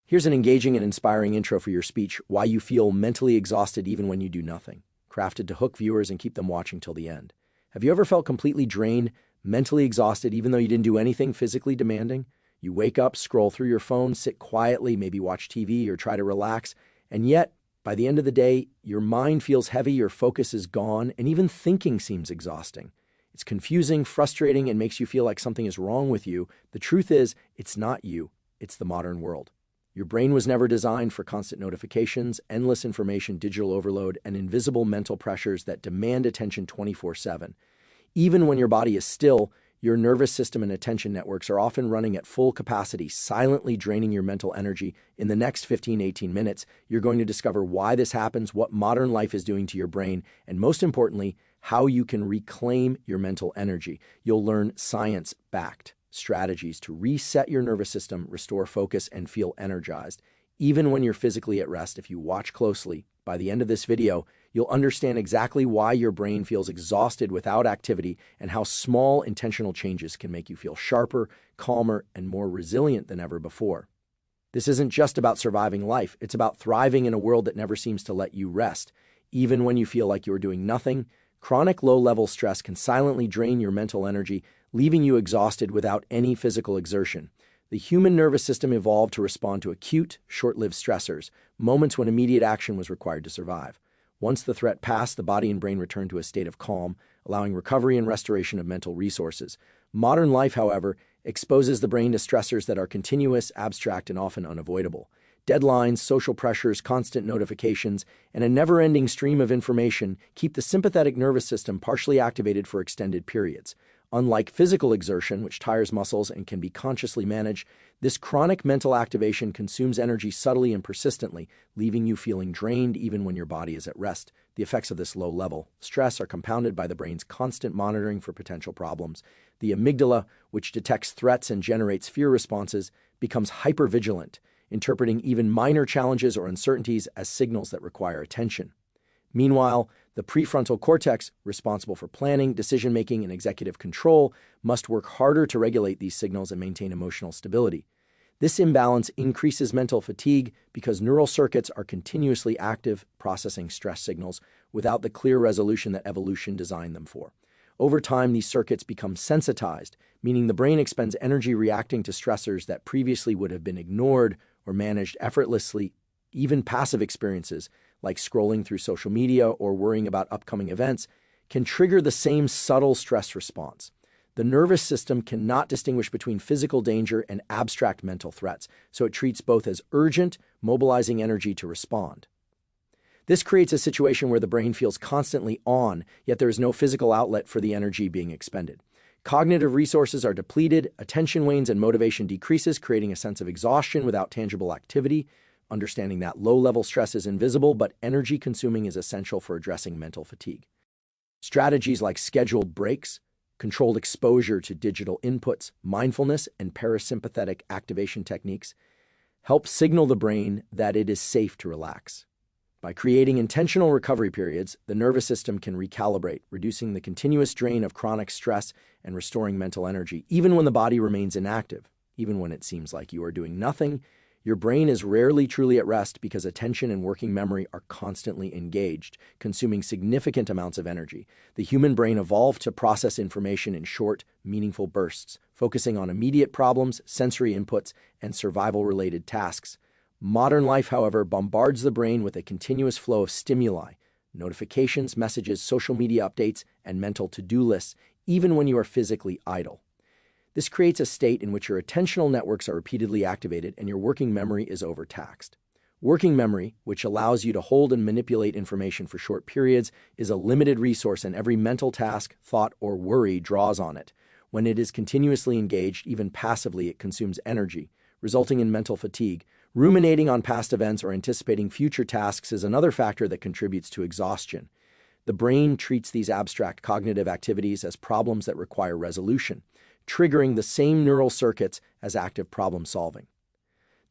Here's an engaging and inspiring intro for your speech, Why You Feel Mentally Exhausted Even When You Do Nothing, crafted to hook viewers and keep them watching till the end. Have you ever felt completely drained, mentally exhausted, even though you didn't do anything physically demanding? You wake up, scroll through your phone, sit quietly, maybe watch TV or try to relax, and yet, by the end of the day, your mind feels heavy, your focus is gone, and even thinking seems exhausting. It's confusing, frustrating, and makes you feel like something is wrong with you. The truth is, it's not you, it's the modern world. Your brain was never designed for constant notifications, endless information, digital overload, and invisible mental pressures that demand attention 24/7. Even when your body is still, your nervous system and attention networks are often running at full capacity, silently draining your mental energy. In the next 15-18 minutes, you're going to discover why this happens, what modern life is doing to your brain, and most importantly, how you can reclaim your mental energy. You'll learn science-backed strategies to reset your nervous system, restore focus, and feel energized. Even when you're physically at rest, if you watch closely, by the end of this video, you'll understand exactly why your brain feels exhausted without activity and how small intentional changes can make you feel sharper, calmer, and more resilient than ever before. This isn't just about surviving life, it's about thriving in a world that never seems to let you rest. Even when you feel like you're doing nothing, chronic low-level stress can silently drain your mental energy, leaving you exhausted without any physical exertion. The human nervous system evolved to respond to acute, short-lived stressors, moments when immediate action was required to survive. Once the threat passed, the body and brain returned to a state of calm, allowing recovery and restoration of mental resources. Modern life, however, exposes the brain to stressors that are continuous, abstract, and often unavoidable. Deadlines, social pressures, constant notifications, and a never-ending stream of information keep the sympathetic nervous system partially activated for extended periods. Unlike physical exertion, which tires muscles and can be consciously managed, this chronic mental activation consumes energy subtly and persistently, leaving you feeling drained even when your body is at rest. The effects of this low-level stress are compounded by the brain's constant monitoring for potential problems. The amygdala, which detects threats and generates fear responses, becomes hypervigilant, interpreting even minor challenges or uncertainties as signals that require attention. Meanwhile, the prefrontal cortex, responsible for planning, decision-making, and executive control, must work harder to regulate these signals and maintain emotional stability. This imbalance increases mental fatigue because neural circuits are continuously active, processing stress signals without the clear resolution that evolution designed them for. Over time, these circuits become sensitized, meaning the brain expends energy reacting to stressors that previously would have been ignored or managed effortlessly. Even passive experiences, like scrolling through social media or worrying about upcoming events, can trigger the same subtle stress response. The nervous system cannot distinguish between physical danger and abstract mental threats, so it treats both as urgent, mobilizing energy to respond. This creates a situation where the brain feels constantly on, yet there is no physical outlet for the energy being expended. Cognitive resources are depleted, attention wanes, and motivation decreases, creating a sense of exhaustion without tangible activity. Understanding that low-level stress is invisible but energy-consuming is essential for addressing mental fatigue. Strategies like scheduled breaks, controlled exposure to digital inputs, mindfulness, and parasympathetic activation techniques help signal the brain that it is safe to relax. By creating intentional recovery periods, the nervous system can recalibrate, reducing the continuous drain of chronic stress and restoring mental energy, even when the body remains inactive. Even when it seems like you are doing nothing, your brain is rarely truly at rest because attention and working memory are constantly engaged, consuming significant amounts of energy. The human brain evolved to process information in short, meaningful bursts, focusing on immediate problems, sensory inputs, and survival-related tasks. Modern life, however, bombards the brain with a continuous flow of stimuli, notifications, messages, social media updates, and mental to-do lists, even when you are physically idle. This creates a state in which your attentional networks are repeatedly activated and your working memory is overtaxed. Working memory, which allows you to hold and manipulate information for short periods, is a limited resource, and every mental task, thought, or worry draws on it. When it is continuously engaged, even passively, it consumes energy, resulting in mental fatigue. Ruminating on past events or anticipating future tasks is another factor that contributes to exhaustion. The brain treats these abstract cognitive activities as problems that require resolution, triggering the same neural circuits as active problem solving.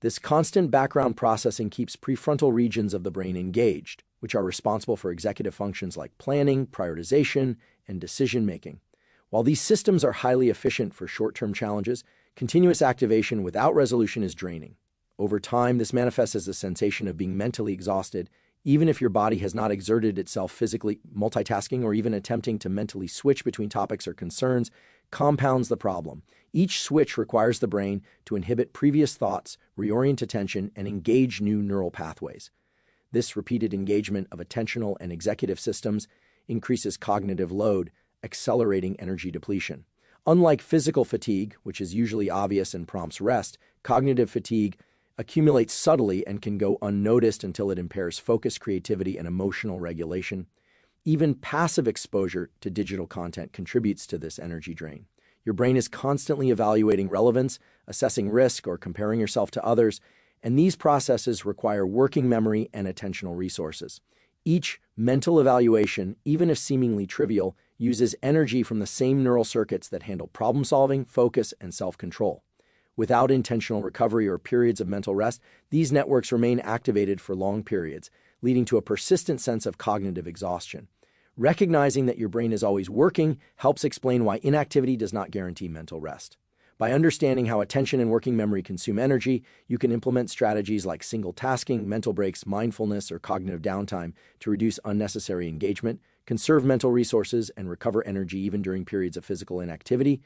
This constant background processing keeps prefrontal regions of the brain engaged, which are responsible for executive functions like planning, prioritization, and decision-making. While these systems are highly efficient for short-term challenges, continuous activation without resolution is draining. Over time, this manifests as a sensation of being mentally exhausted, even if your body has not exerted itself physically. Multitasking or even attempting to mentally switch between topics or concerns compounds the problem. Each switch requires the brain to inhibit previous thoughts, reorient attention, and engage new neural pathways. This repeated engagement of attentional and executive systems increases cognitive load, accelerating energy depletion. Unlike physical fatigue, which is usually obvious and prompts rest, cognitive fatigue accumulates subtly and can go unnoticed until it impairs focus, creativity, and emotional regulation. Even passive exposure to digital content contributes to this energy drain. Your brain is constantly evaluating relevance, assessing risk, or comparing yourself to others, and these processes require working memory and attentional resources. Each mental evaluation, even if seemingly trivial, uses energy from the same neural circuits that handle problem-solving, focus, and self-control. Without intentional recovery or periods of mental rest, these networks remain activated for long periods, leading to a persistent sense of cognitive exhaustion. Recognizing that your brain is always working helps explain why inactivity does not guarantee mental rest. By understanding how attention and working memory consume energy, you can implement strategies like single tasking, mental breaks, mindfulness, or cognitive downtime to reduce unnecessary engagement, conserve mental resources, and recover energy even during periods of physical inactivity.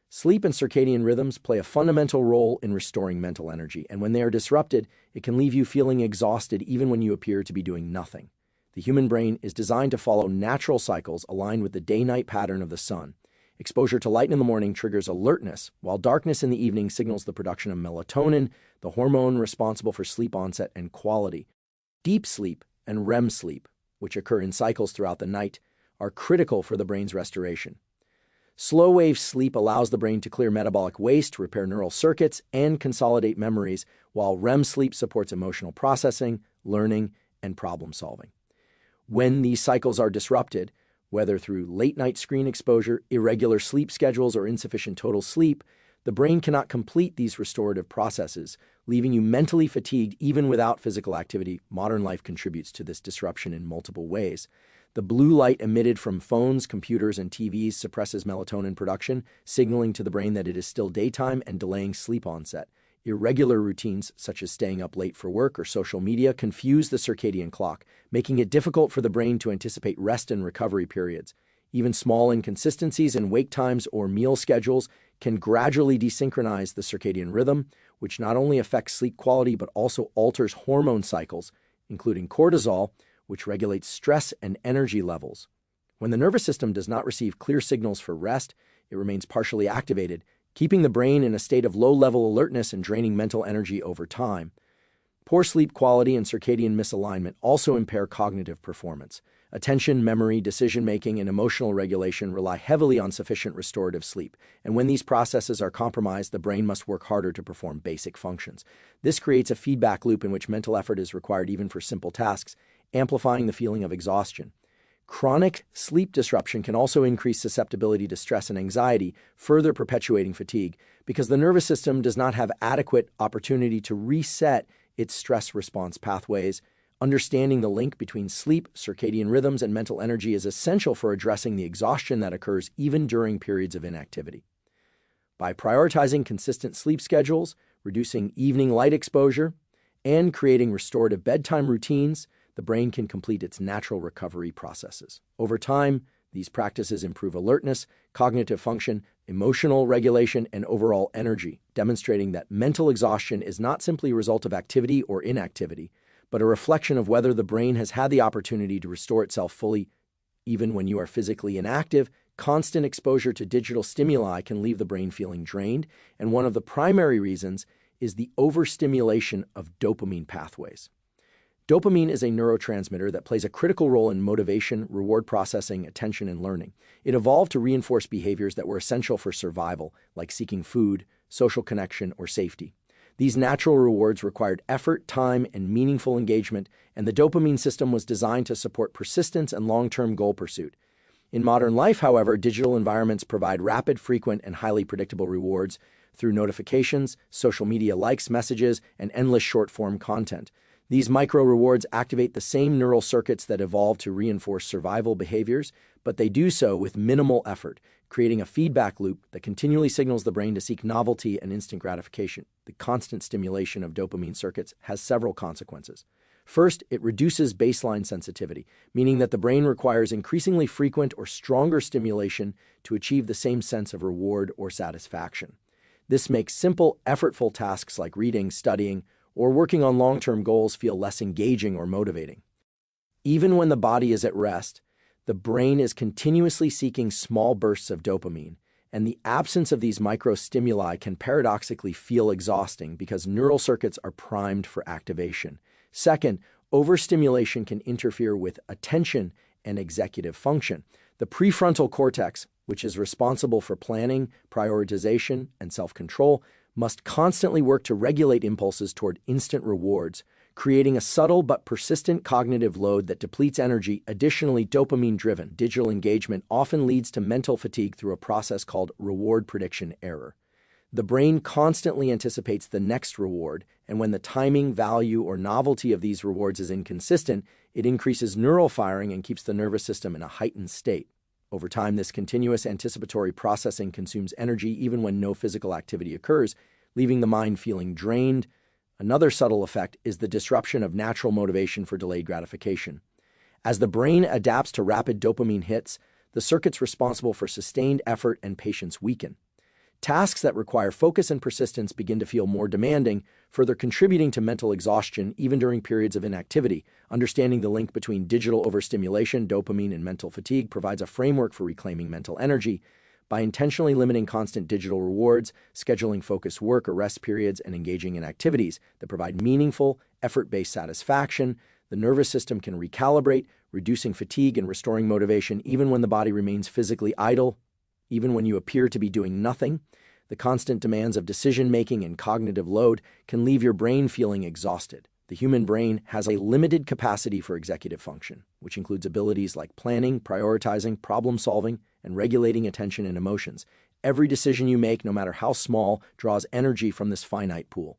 Sleep and circadian rhythms play a fundamental role in restoring mental energy, and when they are disrupted, it can leave you feeling exhausted even when you appear to be doing nothing. The human brain is designed to follow natural cycles aligned with the day-night pattern of the sun. Exposure to light in the morning triggers alertness, while darkness in the evening signals the production of melatonin, the hormone responsible for sleep onset and quality. Deep sleep and REM sleep, which occur in cycles throughout the night, are critical for the brain's restoration. Slow-wave sleep allows the brain to clear metabolic waste, repair neural circuits, and consolidate memories, while REM sleep supports emotional processing, learning, and problem-solving. When these cycles are disrupted, whether through late-night screen exposure, irregular sleep schedules, or insufficient total sleep, the brain cannot complete these restorative processes, leaving you mentally fatigued even without physical activity. Modern life contributes to this disruption in multiple ways. The blue light emitted from phones, computers, and TVs suppresses melatonin production, signaling to the brain that it is still daytime and delaying sleep onset. Irregular routines, such as staying up late for work or social media, confuse the circadian clock, making it difficult for the brain to anticipate rest and recovery periods. Even small inconsistencies in wake times or meal schedules can gradually desynchronize the circadian rhythm, which not only affects sleep quality but also alters hormone cycles, including cortisol, which regulates stress and energy levels. When the nervous system does not receive clear signals for rest, it remains partially activated, keeping the brain in a state of low-level alertness and draining mental energy over time. Poor sleep quality and circadian misalignment also impair cognitive performance. Attention, memory, decision-making, and emotional regulation rely heavily on sufficient restorative sleep, and when these processes are compromised, the brain must work harder to perform basic functions. This creates a feedback loop in which mental effort is required even for simple tasks, amplifying the feeling of exhaustion. Chronic sleep disruption can also increase susceptibility to stress and anxiety, further perpetuating fatigue, because the nervous system does not have adequate opportunity to reset its stress response pathways. Understanding the link between sleep, circadian rhythms, and mental energy is essential for addressing the exhaustion that occurs even during periods of inactivity. By prioritizing consistent sleep schedules, reducing evening light exposure, and creating restorative bedtime routines, the brain can complete its natural recovery processes. Over time, these practices improve alertness, cognitive function, emotional regulation, and overall energy, demonstrating that mental exhaustion is not simply a result of activity or inactivity, but a reflection of whether the brain has had the opportunity to restore itself fully. Even when you are physically inactive, constant exposure to digital stimuli can leave the brain feeling drained, and one of the primary reasons is the overstimulation of dopamine pathways. Dopamine is a neurotransmitter that plays a critical role in motivation, reward processing, attention, and learning. It evolved to reinforce behaviors that were essential for survival, like seeking food, social connection, or safety. These natural rewards required effort, time, and meaningful engagement, and the dopamine system was designed to support persistence and long-term goal pursuit. In modern life, however, digital environments provide rapid, frequent, and highly predictable rewards through notifications, social media likes, messages, and endless short-form content. These micro-rewards activate the same neural circuits that evolved to reinforce survival behaviors, but they do so with minimal effort, creating a feedback loop that continually signals the brain to seek novelty and instant gratification. The constant stimulation of dopamine circuits has several consequences. First, it reduces baseline sensitivity, meaning that the brain requires increasingly frequent or stronger stimulation to achieve the same sense of reward or satisfaction. This makes simple, effortful tasks like reading, studying, or working on long-term goals feel less engaging or motivating. Even when the body is at rest, the brain is continuously seeking small bursts of dopamine, and the absence of these microstimuli can paradoxically feel exhausting because neural circuits are primed for activation. Second, overstimulation can interfere with attention and executive function. The prefrontal cortex, which is responsible for planning, prioritization, and self-control, must constantly work to regulate impulses toward instant rewards, creating a subtle but persistent cognitive load that depletes energy. Additionally, dopamine-driven digital engagement often leads to mental fatigue through a process called reward prediction error. The brain constantly anticipates the next reward, and when the timing, value, or novelty of these rewards is inconsistent, it increases neural firing and keeps the nervous system in a heightened state. Over time, this continuous anticipatory processing consumes energy even when no physical activity occurs, leaving the mind feeling drained. Another subtle effect is the disruption of natural motivation for delayed gratification. As the brain adapts to rapid dopamine hits, the circuits responsible for sustained effort and patience weaken. Tasks that require focus and persistence begin to feel more demanding, further contributing to mental exhaustion even during periods of inactivity. Understanding the link between digital overstimulation, dopamine, and mental fatigue provides a framework for reclaiming mental energy. By intentionally limiting constant digital rewards, scheduling focused work or rest periods, and engaging in activities that provide meaningful, effort-based satisfaction, the nervous system can recalibrate, reducing fatigue and restoring motivation even when the body remains physically idle. Even when you appear to be doing nothing, the constant demands of decision-making and cognitive load can leave your brain feeling exhausted. The human brain has a limited capacity for executive function, which includes abilities like planning, prioritizing, problem-solving, and regulating attention and emotions. Every decision you make, no matter how small, draws energy from this finite pool.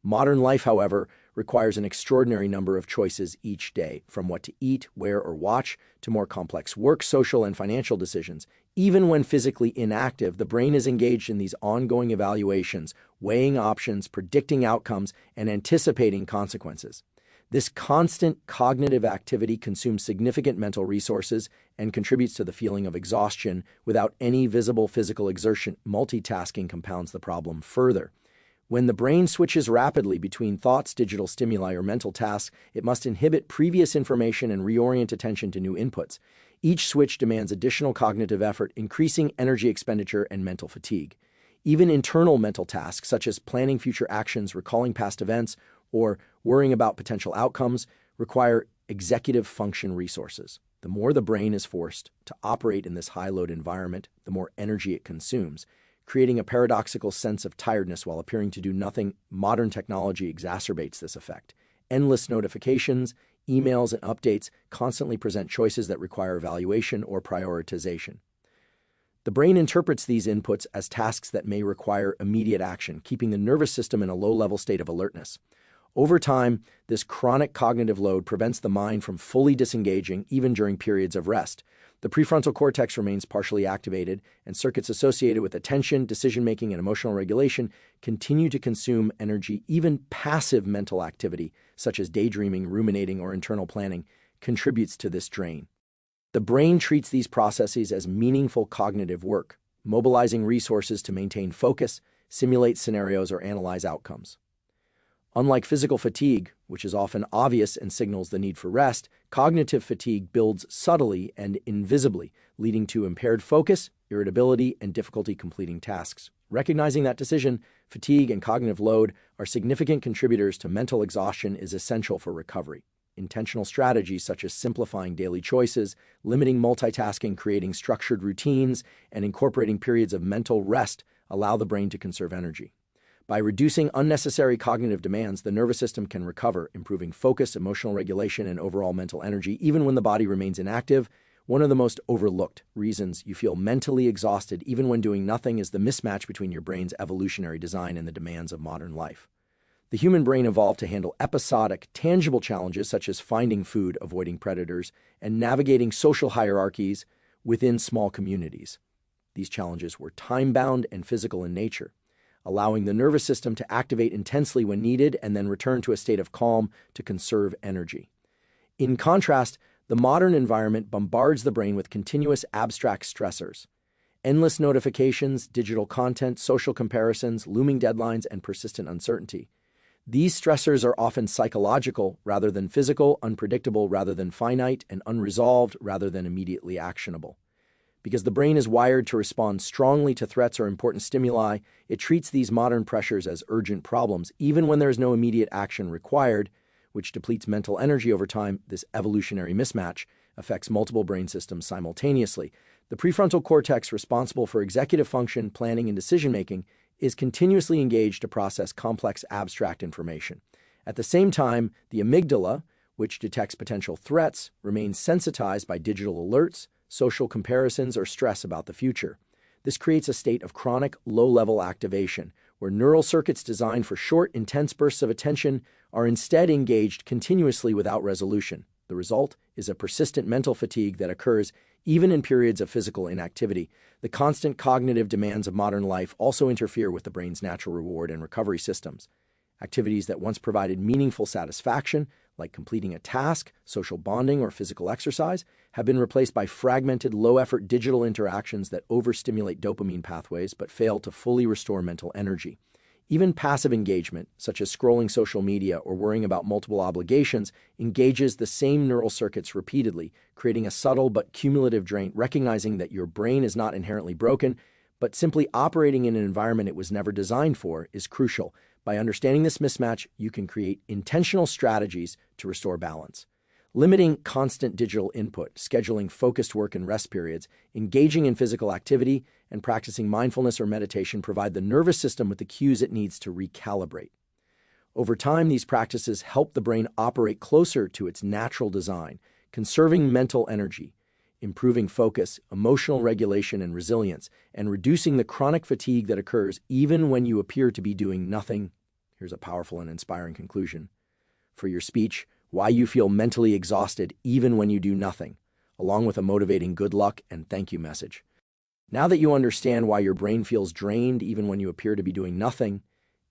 Modern life, however, requires an extraordinary number of choices each day, from what to eat, wear, or watch, to more complex work, social, and financial decisions. Even when physically inactive, the brain is engaged in these ongoing evaluations, weighing options, predicting outcomes, and anticipating consequences. This constant cognitive activity consumes significant mental resources and contributes to the feeling of exhaustion without any visible physical exertion. Multitasking compounds the problem further. When the brain switches rapidly between thoughts, digital stimuli, or mental tasks, it must inhibit previous information and reorient attention to new inputs. Each switch demands additional cognitive effort, increasing energy expenditure and mental fatigue. Even internal mental tasks, such as planning future actions, recalling past events, or worrying about potential outcomes, require executive function resources. The more the brain is forced to operate in this high-load environment, the more energy it consumes, creating a paradoxical sense of tiredness while appearing to do nothing. Modern technology exacerbates this effect. Endless notifications, emails, and updates constantly present choices that require evaluation or prioritization. The brain interprets these inputs as tasks that may require immediate action, keeping the nervous system in a low-level state of alertness. Over time, this chronic cognitive load prevents the mind from fully disengaging even during periods of rest. The prefrontal cortex remains partially activated, and circuits associated with attention, decision-making, and emotional regulation continue to consume energy. Even passive mental activity, such as daydreaming, ruminating, or internal planning, contributes to this drain. The brain treats these processes as meaningful cognitive work, mobilizing resources to maintain focus, simulate scenarios, or analyze outcomes. Unlike physical fatigue, which is often obvious and signals the need for rest, cognitive fatigue builds subtly and invisibly, leading to impaired focus, irritability, and difficulty completing tasks. Recognizing that decision, fatigue, and cognitive load are significant contributors to mental exhaustion is essential for recovery. Intentional strategies such as simplifying daily choices, limiting multitasking, creating structured routines, and incorporating periods of mental rest allow the brain to conserve energy. By reducing unnecessary cognitive demands, the nervous system can recover, improving focus, emotional regulation, and overall mental energy, even when the body remains inactive. One of the most overlooked reasons you feel mentally exhausted even when doing nothing is the mismatch between your brain's evolutionary design and the demands of modern life. The human brain evolved to handle episodic, tangible challenges such as finding food, avoiding predators, and navigating social hierarchies within small communities. These challenges were time-bound and physical in nature, allowing the nervous system to activate intensely when needed and then return to a state of calm to conserve energy. In contrast, the modern environment bombards the brain with continuous abstract stressors. Endless notifications, digital content, social comparisons, looming deadlines, and persistent uncertainty. These stressors are often psychological rather than physical, unpredictable rather than finite, and unresolved rather than immediately actionable. Because the brain is wired to respond strongly to threats or important stimuli, it treats these modern pressures as urgent problems, even when there is no immediate action required, which depletes mental energy over time. This evolutionary mismatch affects multiple brain systems simultaneously. The prefrontal cortex, responsible for executive function, planning, and decision-making, is continuously engaged to process complex abstract information. At the same time, the amygdala, which detects potential threats, remains sensitized by digital alerts, social comparisons, or stress about the future. This creates a state of chronic, low-level activation, where neural circuits designed for short, intense bursts of attention are instead engaged continuously without resolution. The result is a persistent mental fatigue that occurs even in periods of physical inactivity. The constant cognitive demands of modern life also interfere with the brain's natural reward and recovery systems. Activities that once provided meaningful satisfaction, like completing a task, social bonding, or physical exercise, have been replaced by fragmented, low-effort digital interactions that overstimulate dopamine pathways but fail to fully restore mental energy. Even passive engagement, such as scrolling social media or worrying about multiple obligations, engages the same neural circuits repeatedly, creating a subtle but cumulative drain. Recognizing that your brain is not inherently broken, but simply operating in an environment it was never designed for, is crucial. By understanding this mismatch, you can create intentional strategies to restore balance. Limiting constant digital input, scheduling focused work and rest periods, engaging in physical activity, and practicing mindfulness or meditation provide the nervous system with the cues it needs to recalibrate. Over time, these practices help the brain operate closer to its natural design, conserving mental energy, improving focus, emotional regulation, and resilience, and reducing the chronic fatigue that occurs even when you appear to be doing nothing. Here's a powerful and inspiring conclusion for your speech: why you feel mentally exhausted even when you do nothing, along with a motivating good luck and thank you message. Now that you understand why your brain feels drained even when you appear to be doing nothing,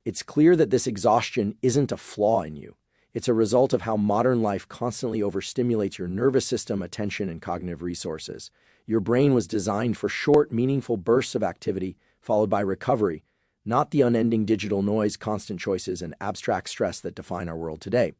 it's clear that this exhaustion isn't a flaw in you. It's a result of how modern life constantly overstimulates your nervous system, attention, and cognitive resources. Your brain was designed for short, meaningful bursts of activity, followed by recovery, not the unending digital noise, constant choices, and abstract stress that define our world today.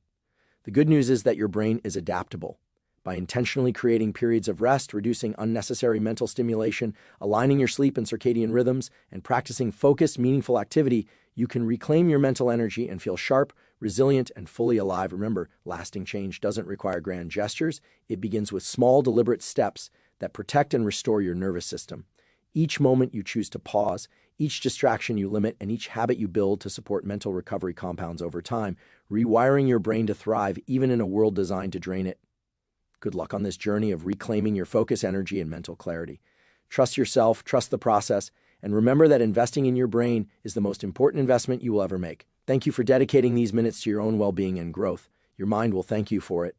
The good news is that your brain is adaptable. By intentionally creating periods of rest, reducing unnecessary mental stimulation, aligning your sleep and circadian rhythms, and practicing focused, meaningful activity, you can reclaim your mental energy and feel sharp, resilient, and fully alive. Remember, lasting change doesn't require grand gestures. It begins with small, deliberate steps that protect and restore your nervous system. Each moment you choose to pause, each distraction you limit, and each habit you build to support mental recovery compounds over time, rewiring your brain to thrive even in a world designed to drain it. Good luck on this journey of reclaiming your focus, energy, and mental clarity. Trust yourself, trust the process, and remember that investing in your brain is the most important investment you will ever make. Thank you for dedicating these minutes to your own well-being and growth. Your mind will thank you for it.